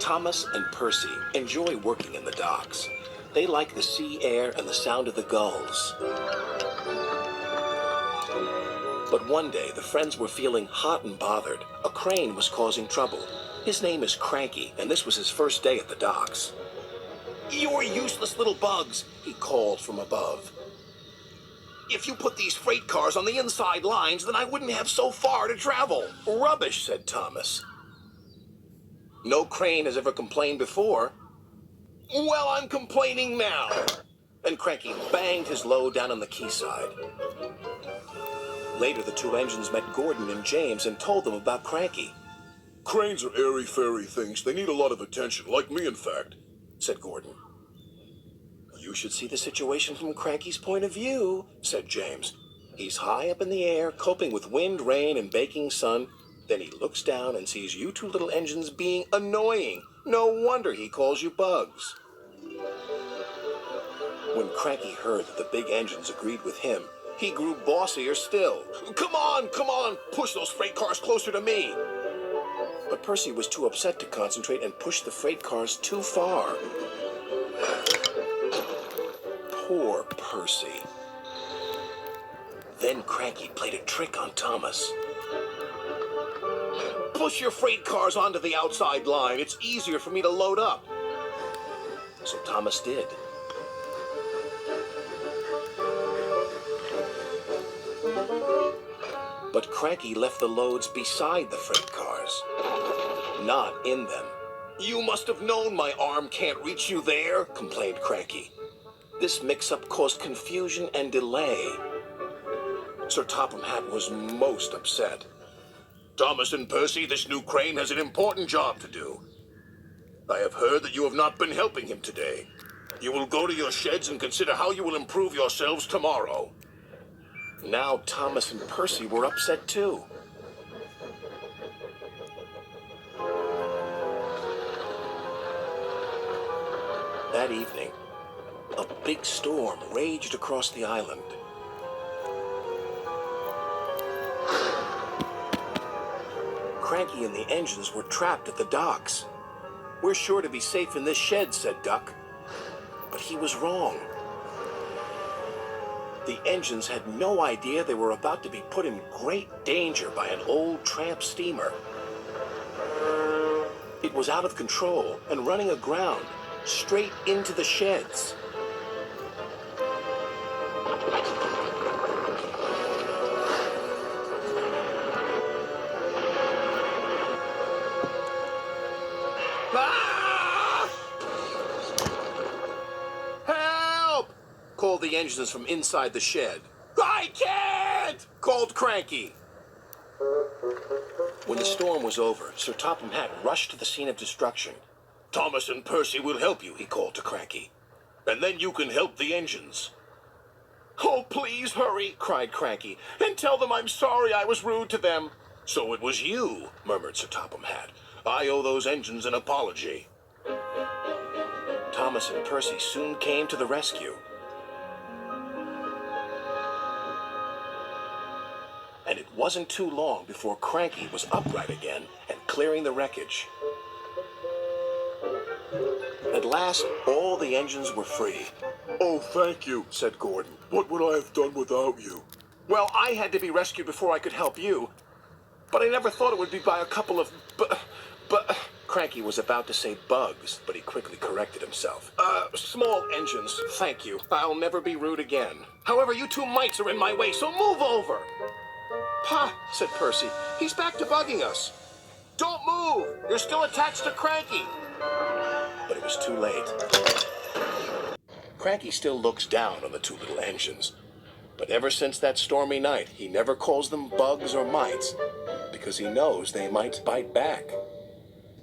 Thomas and Percy enjoy working in the docks. They like the sea air and the sound of the gulls. But one day, the friends were feeling hot and bothered. A crane was causing trouble. His name is Cranky, and this was his first day at the docks. "You're useless little bugs," he called from above. "If you put these freight cars on the inside lines, then I wouldn't have so far to travel." "Rubbish," said Thomas. "No crane has ever complained before." "Well, I'm complaining now." And Cranky banged his load down on the quayside. Later, the two engines met Gordon and James and told them about Cranky. "Cranes are airy-fairy things. They need a lot of attention, like me, in fact," said Gordon. "You should see the situation from Cranky's point of view," said James. "He's high up in the air, coping with wind, rain, and baking sun. Then he looks down and sees you two little engines being annoying. No wonder he calls you bugs." When Cranky heard that the big engines agreed with him, he grew bossier still. Come on, push those freight cars closer to me." But Percy was too upset to concentrate and pushed the freight cars too far. Poor Percy. Then Cranky played a trick on Thomas. "Push your freight cars onto the outside line. It's easier for me to load up." So Thomas did. But Cranky left the loads beside the freight cars, not in them. "You must have known my arm can't reach you there," complained Cranky. This mix-up caused confusion and delay. Sir Topham Hatt was most upset. "Thomas and Percy, this new crane has an important job to do. I have heard that you have not been helping him today. You will go to your sheds and consider how you will improve yourselves tomorrow." Now Thomas and Percy were upset too. That evening, a big storm raged across the island. Cranky and the engines were trapped at the docks. "We're sure to be safe in this shed," said Duck. But he was wrong. The engines had no idea they were about to be put in great danger by an old tramp steamer. It was out of control and running aground, straight into the sheds. Ah! "Help!" called the engines from inside the shed. "I can't!" called Cranky. When the storm was over, Sir Topham Hatt rushed to the scene of destruction. "Thomas and Percy will help you," he called to Cranky. "And then you can help the engines." "Oh, please hurry," cried Cranky, "and tell them I'm sorry I was rude to them." "So it was you," murmured Sir Topham Hatt. "I owe those engines an apology." Thomas and Percy soon came to the rescue. And it wasn't too long before Cranky was upright again and clearing the wreckage. At last, all the engines were free. "Oh, thank you," said Gordon. "What would I have done without you?" "Well, I had to be rescued before I could help you. But I never thought it would be by a couple of Cranky was about to say bugs, but he quickly corrected himself. Small engines, thank you. I'll never be rude again. However, you two mites are in my way, so move over." "Pa," said Percy, "he's back to bugging us." "Don't move! You're still attached to Cranky." But it was too late. Cranky still looks down on the two little engines. But ever since that stormy night, he never calls them bugs or mites, because he knows they might bite back.